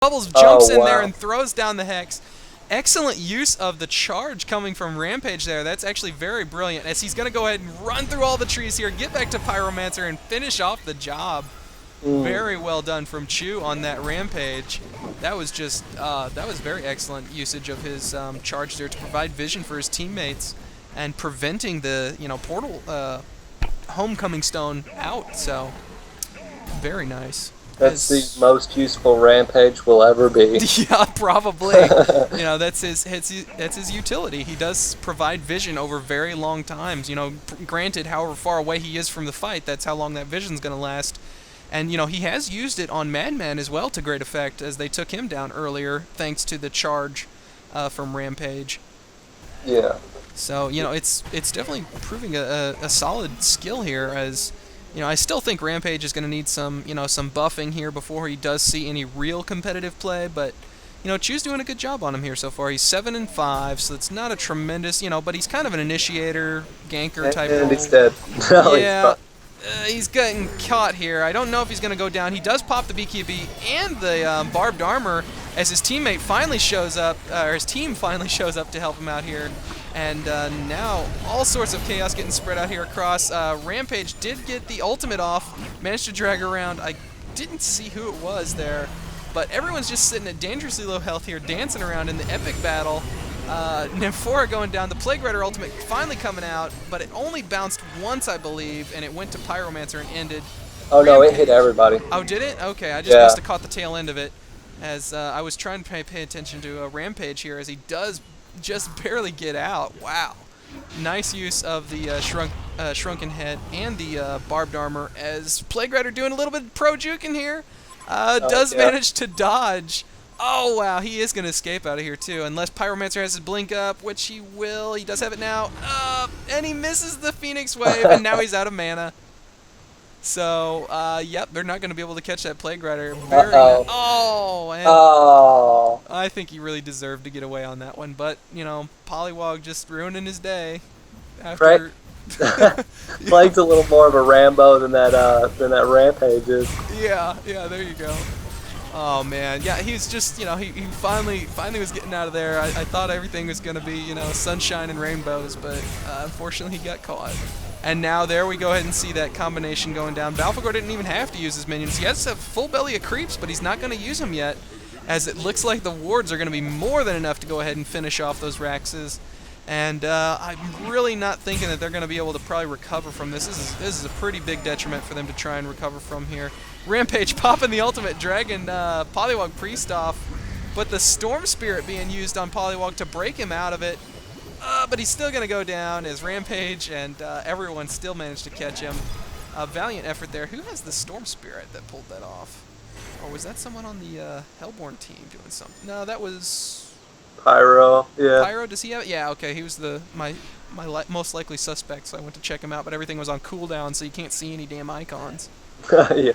Bubbles jumps in there wow. and throws down the Hex. Excellent use of the charge coming from Rampage there. That's actually very brilliant, as he's going to go ahead and run through all the trees here, get back to Pyromancer, and finish off the job. Mm. Very well done from Chu on that Rampage. That was just, that was very excellent usage of his charge there to provide vision for his teammates and preventing the, portal homecoming stone out. So, very nice. That's the most useful Rampage will ever be. Yeah, probably. That's his utility. He does provide vision over very long times. Granted, however far away he is from the fight, that's how long that vision's going to last. And, he has used it on Madman as well to great effect, as they took him down earlier, thanks to the charge from Rampage. Yeah. So, it's definitely proving a solid skill here, as, I still think Rampage is going to need some, some buffing here before he does see any real competitive play, but, Chu's doing a good job on him here so far. He's 7-5, so it's not a tremendous, but he's kind of an initiator, ganker type And role. he's dead. No, Yeah. He's getting caught here. I don't know if he's going to go down. He does pop the BKB and the barbed armor as his teammate finally shows up, or his team finally shows up to help him out here. And now all sorts of chaos getting spread out here across. Rampage did get the ultimate off, managed to drag her around. I didn't see who it was there, but everyone's just sitting at dangerously low health here, dancing around in the epic battle. Nymphora going down, the Plague Rider ultimate finally coming out, but it only bounced once, I believe, and it went to Pyromancer and ended. Oh no, it hit everybody. Oh, did it? Okay, I just must have caught the tail end of it, as I was trying to pay attention to Rampage here, as he does just barely get out. Wow. Nice use of the shrunken head and the barbed armor, as Plague Rider doing a little bit of pro juking here. Does manage to dodge. Oh, wow, he is going to escape out of here, too, unless Pyromancer has his blink up, which he will. He does have it now. And he misses the Phoenix Wave, and now he's out of mana. So, yep, they're not going to be able to catch that Plague Rider. Oh, I think he really deserved to get away on that one, but, Polywog just ruining his day. After Plague's a little more of a Rambo than that Rampage is. Yeah, there you go. Oh man, yeah, he was just, he finally was getting out of there. I thought everything was going to be, sunshine and rainbows, but unfortunately he got caught. And now there we go ahead and see that combination going down. Balfagor didn't even have to use his minions. He has a full belly of creeps, but he's not going to use them yet, as it looks like the wards are going to be more than enough to go ahead and finish off those Raxes. And I'm really not thinking that they're going to be able to probably recover from this. This is a pretty big detriment for them to try and recover from here. Rampage popping the ultimate, dragging Polywog Priest off, but the Storm Spirit being used on Polywog to break him out of it. But he's still going to go down as Rampage and everyone still managed to catch him. A valiant effort there. Who has the Storm Spirit that pulled that off? Or was that someone on the Hellborn team doing something? No, that was Pyro, yeah. Pyro, does he have it? Yeah, okay, he was my most likely suspect, so I went to check him out, but everything was on cooldown, so you can't see any damn icons. Yeah.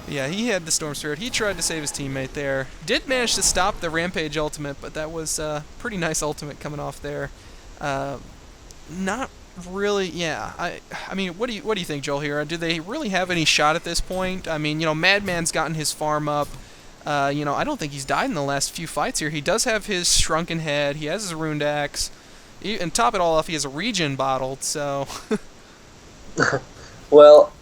Yeah, he had the Storm Spirit. He tried to save his teammate there. Did manage to stop the Rampage ultimate, but that was pretty nice ultimate coming off there. Not really, yeah. I mean, what do you think, Joel, here? Do they really have any shot at this point? I mean, Madman's gotten his farm up. I don't think he's died in the last few fights here. He does have his shrunken head. He has his runed axe. And top it all off, he has a regen bottled, so... Well,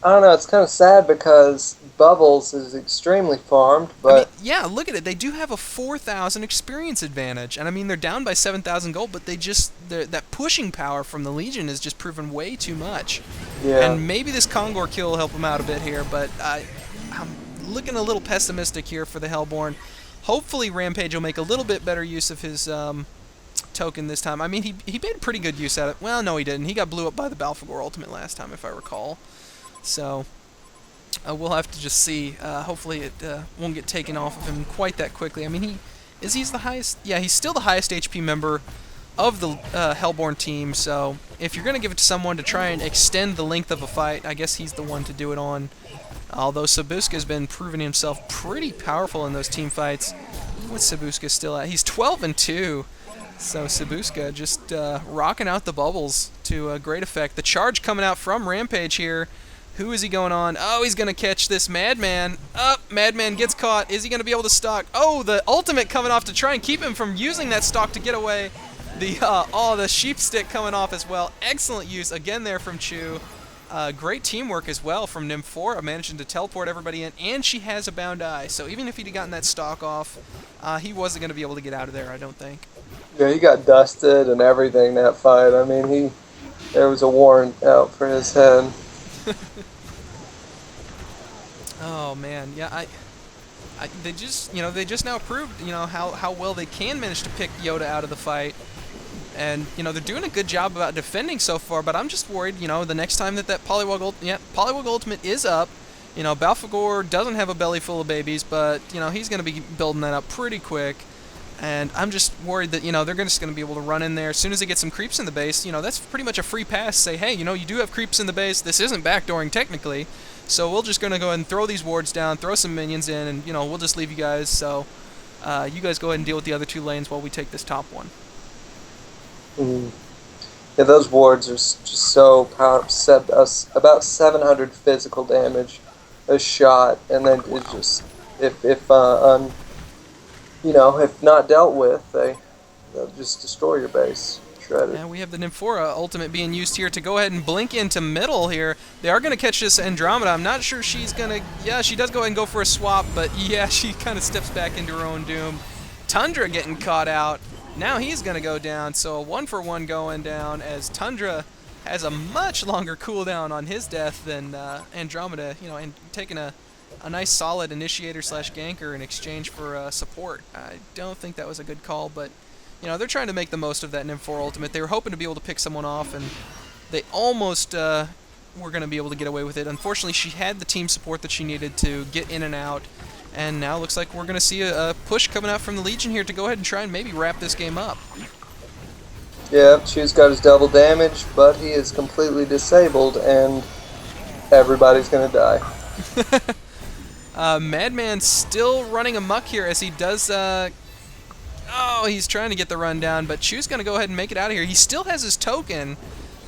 I don't know. It's kind of sad because Bubbles is extremely farmed, but... I mean, yeah, look at it. They do have a 4,000 experience advantage. And, I mean, they're down by 7,000 gold, but that pushing power from the Legion is just proven way too much. Yeah. And maybe this Kongor kill will help them out a bit here, but I'm looking a little pessimistic here for the Hellborn. Hopefully Rampage will make a little bit better use of his token this time. I mean, he made pretty good use at it. Well, no, he didn't. He got blew up by the Balfagor ultimate last time, if I recall. So we'll have to just see. Hopefully it won't get taken off of him quite that quickly. I mean, he's the highest. Yeah, he's still the highest HP member of the Hellborn team. So if you're going to give it to someone to try and extend the length of a fight, I guess he's the one to do it on. Although Sabuska has been proving himself pretty powerful in those team fights. What's Sabuska still at? He's 12-2. So Sabuska just rocking out the bubbles to great effect. The charge coming out from Rampage here Who is he going on? Oh, he's going to catch this Madman. Madman gets caught. Is he going to be able to stalk? Oh, the ultimate coming off to try and keep him from using that stalk to get away. The sheep stick coming off as well. Excellent use again there from Chu. Great teamwork as well from Nymphora, managing to teleport everybody in, and she has a bound eye. So even if he'd gotten that stalk off, he wasn't going to be able to get out of there, I don't think. Yeah, he got dusted and everything that fight. I mean, there was a warrant out for his head. Oh man, yeah, they just now proved how well they can manage to pick Yoda out of the fight, and they're doing a good job about defending so far. But I'm just worried, the next time that Poliwag Ultimate is up, Balfagor doesn't have a belly full of babies, but he's going to be building that up pretty quick. And I'm just worried that, they're just going to be able to run in there. As soon as they get some creeps in the base, that's pretty much a free pass. Say, hey, you do have creeps in the base. This isn't backdooring technically. So we're just going to go ahead and throw these wards down, throw some minions in, and, we'll just leave you guys. So you guys go ahead and deal with the other two lanes while we take this top one. Yeah, those wards are just so powerful. About 700 physical damage a shot. And then it's just, if not dealt with, they'll just destroy your base. Shredded. And we have the Nymphora ultimate being used here to go ahead and blink into middle here. They are going to catch this Andromeda. I'm not sure she's going to... Yeah, she does go ahead and go for a swap, but yeah, she kind of steps back into her own doom. Tundra getting caught out. Now he's going to go down, so a 1-for-1 going down as Tundra has a much longer cooldown on his death than Andromeda, and taking a nice solid initiator / ganker in exchange for support. I don't think that was a good call, but they're trying to make the most of that Nymphora ultimate. They were hoping to be able to pick someone off, and they almost were going to be able to get away with it. Unfortunately, she had the team support that she needed to get in and out, and now it looks like we're going to see a push coming out from the Legion here to go ahead and try and maybe wrap this game up. Yeah, Chu's got his double damage, but he is completely disabled, and everybody's going to die. Madman still running amok here as he does... he's trying to get the run down, but Chu's going to go ahead and make it out of here. He still has his token,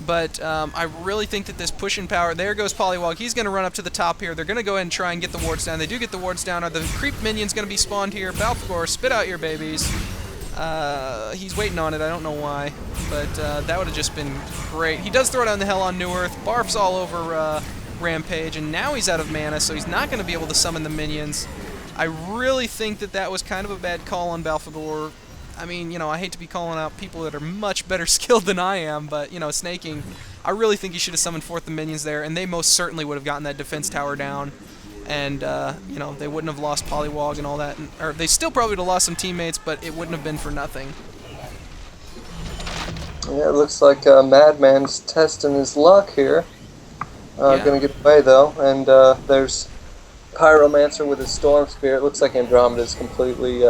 but I really think that this push in power... There goes Poliwag. He's going to run up to the top here. They're going to go ahead and try and get the wards down. They do get the wards down. Are the creep minions going to be spawned here? Balfagor, spit out your babies. He's waiting on it. I don't know why, but that would have just been great. He does throw down the Hell on New Earth. Barf's all over Rampage, and now he's out of mana, so he's not going to be able to summon the minions. I really think that was kind of a bad call on Balfagor. I mean, I hate to be calling out people that are much better skilled than I am, but, snaking, I really think he should have summoned forth the minions there, and they most certainly would have gotten that defense tower down, and, they wouldn't have lost Poliwag and all that, or they still probably would have lost some teammates, but it wouldn't have been for nothing. Yeah, it looks like Madman's testing his luck here. Gonna get away, though, and there's Pyromancer with his Storm Spear. It looks like Andromeda's completely...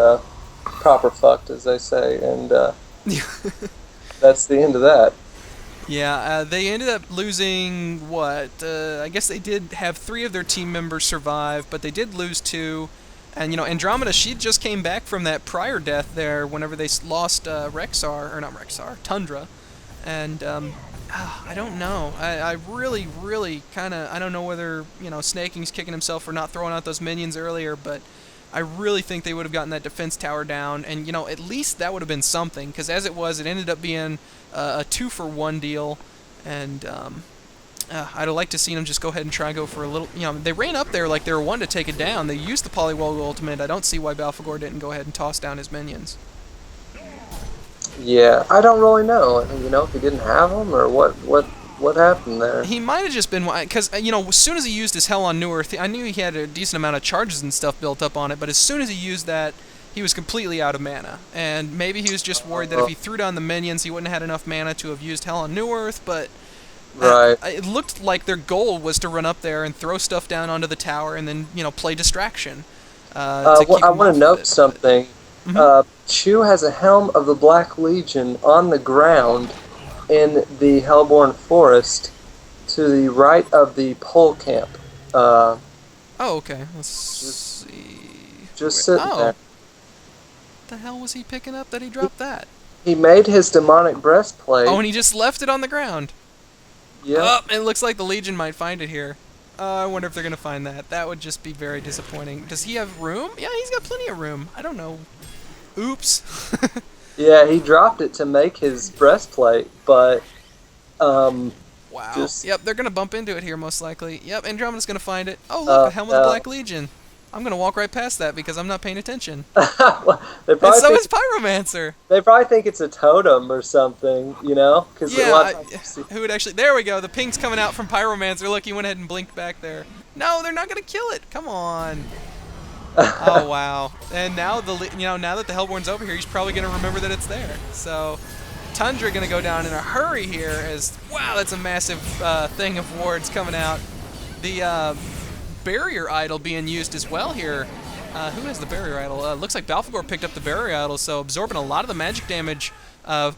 proper fucked, as they say, and that's the end of that. Yeah, they ended up losing, what, I guess they did have 3 of their team members survive, but they did lose 2, and, Andromeda, she just came back from that prior death there whenever they lost Tundra, and, I don't know. I really, really kind of, I don't know whether, Snaking's kicking himself for not throwing out those minions earlier, but I really think they would have gotten that defense tower down, and, at least that would have been something, because as it was, it ended up being a 2-for-1 deal, and I'd have liked to see them just go ahead and try and go for a little, they ran up there like they were one to take it down. They used the Poliwag ultimate. I don't see why Balfagor didn't go ahead and toss down his minions. Yeah, I don't really know, if he didn't have them, or what happened there? He might have just been... Because, as soon as he used his Hell on New Earth, I knew he had a decent amount of charges and stuff built up on it, but as soon as he used that, he was completely out of mana. And maybe he was just worried that if he threw down the minions, he wouldn't have had enough mana to have used Hell on New Earth, but... Right. It looked like their goal was to run up there and throw stuff down onto the tower and then, play distraction. I want to note something. Chu has a Helm of the Black Legion on the ground in the Hellborn Forest to the right of the pole camp. Oh, okay. Let's see. Just sitting there. What the hell was he picking up that he dropped that? He made his demonic breastplate. Oh, and he just left it on the ground. Yeah. Oh, it looks like the Legion might find it here. I wonder if they're going to find that. That would just be very disappointing. Does he have room? Yeah, he's got plenty of room. I don't know. Oops. Yeah, he dropped it to make his breastplate, but Wow. just Yep, they're going to bump into it here most likely. Yep, Andromeda's going to find it. Oh, look, a Helm of the Black Legion. I'm going to walk right past that because I'm not paying attention. they And probably so think, is Pyromancer. they probably think it's a totem or something, you know? Because Who would actually... There we go. The ping's coming out from Pyromancer. Look, he went ahead and blinked back there. No, they're not going to kill it. Come on. Oh, wow. And now, now that the Hellborn's over here, he's probably going to remember that it's there. So... Tundra going to go down in a hurry here as, wow, that's a massive thing of wards coming out. The barrier idol being used as well here. Who has the barrier idol? Looks like Balfagor picked up the barrier idol, so absorbing a lot of the magic damage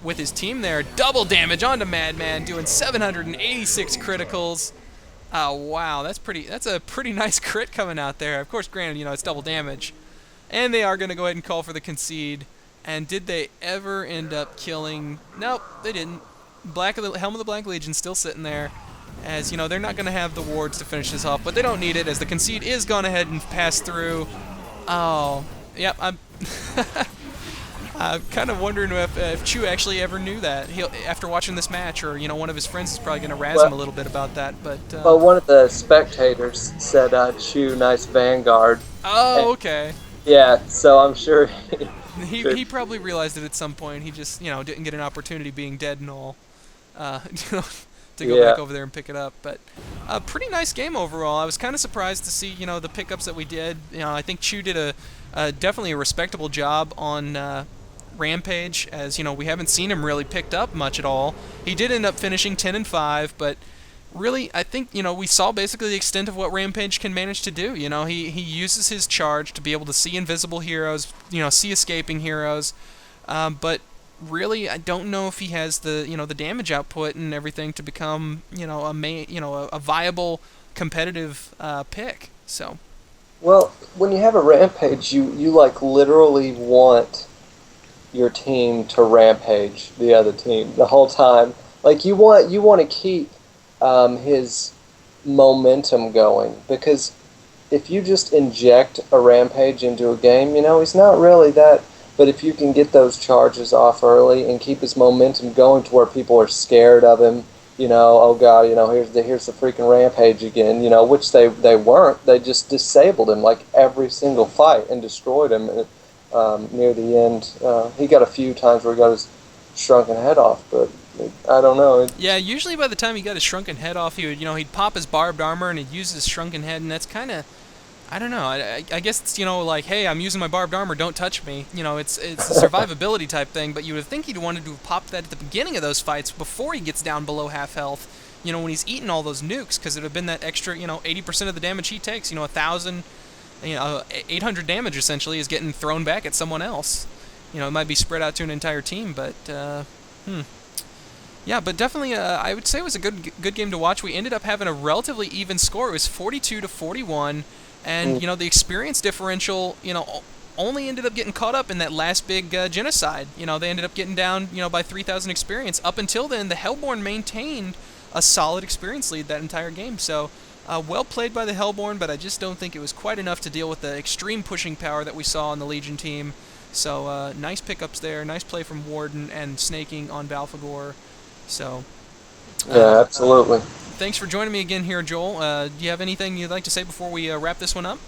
with his team there. Double damage onto Madman, doing 786 criticals. Oh, wow, that's a pretty nice crit coming out there. Of course, granted, it's double damage. And they are going to go ahead and call for the concede. And did they ever end up killing... Nope, they didn't. Helm of the Black Legion still sitting there. As, they're not going to have the wards to finish this off, but they don't need it as the concede is gone ahead and passed through. Oh, yep, I'm I'm kind of wondering if Chu actually ever knew that. After watching this match, or, one of his friends is probably going to razz him a little bit about that, but... Well, one of the spectators said, Chu, nice Vanguard. Oh, okay. Yeah, so I'm sure... He probably realized it at some point. He just, didn't get an opportunity being dead and all, to go back over there and pick it up. But a pretty nice game overall. I was kind of surprised to see, the pickups that we did. I think Chu did definitely a respectable job on Rampage, as, we haven't seen him really picked up much at all. He did end up finishing 10-5, but really, I think, we saw basically the extent of what Rampage can manage to do. He uses his charge to be able to see invisible heroes, see escaping heroes, but really, I don't know if he has the, the damage output and everything to become, a viable competitive pick. So. Well, when you have a Rampage, you like literally want your team to rampage the other team the whole time. Like you want to keep his momentum going, because if you just inject a Rampage into a game, he's not really that, but if you can get those charges off early and keep his momentum going to where people are scared of him, oh god, here's the freaking Rampage again, which they weren't. They just disabled him like every single fight and destroyed him near the end. He got a few times where he got his shrunken head off, but I don't know. Yeah, usually by the time he got his shrunken head off, he would, he'd pop his barbed armor and he'd use his shrunken head, and that's kind of, I don't know. I guess it's, like, hey, I'm using my barbed armor, don't touch me. It's a survivability type thing, but you would think he'd wanted to have popped that at the beginning of those fights before he gets down below half health, when he's eating all those nukes, because it would have been that extra, 80% of the damage he takes, 1,000, 800 damage essentially is getting thrown back at someone else. It might be spread out to an entire team, but, yeah, but definitely, I would say it was a good game to watch. We ended up having a relatively even score. It was 42-41, and the experience differential, only ended up getting caught up in that last big genocide. They ended up getting down, by 3,000 experience. Up until then, the Hellborn maintained a solid experience lead that entire game. So, well played by the Hellborn, but I just don't think it was quite enough to deal with the extreme pushing power that we saw on the Legion team. So, nice pickups there. Nice play from Warden and snaking on Balfagor. So, yeah, absolutely. Thanks for joining me again here, Joel. Do you have anything you'd like to say before we wrap this one up?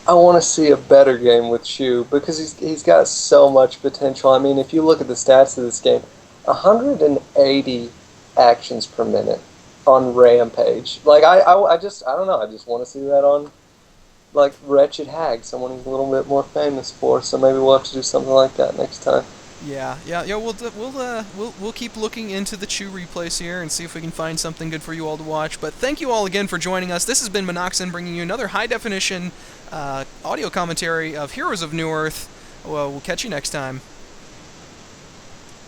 I want to see a better game with Shu, because he's got so much potential. I mean, if you look at the stats of this game, 180 actions per minute on Rampage. Like, I don't know. I just want to see that on, like, Wretched Hag, someone he's a little bit more famous for. So maybe we'll have to do something like that next time. Yeah. We'll keep looking into the Chu replays here and see if we can find something good for you all to watch. But thank you all again for joining us. This has been Minoxen bringing you another high-definition audio commentary of Heroes of Newerth. Well, we'll catch you next time.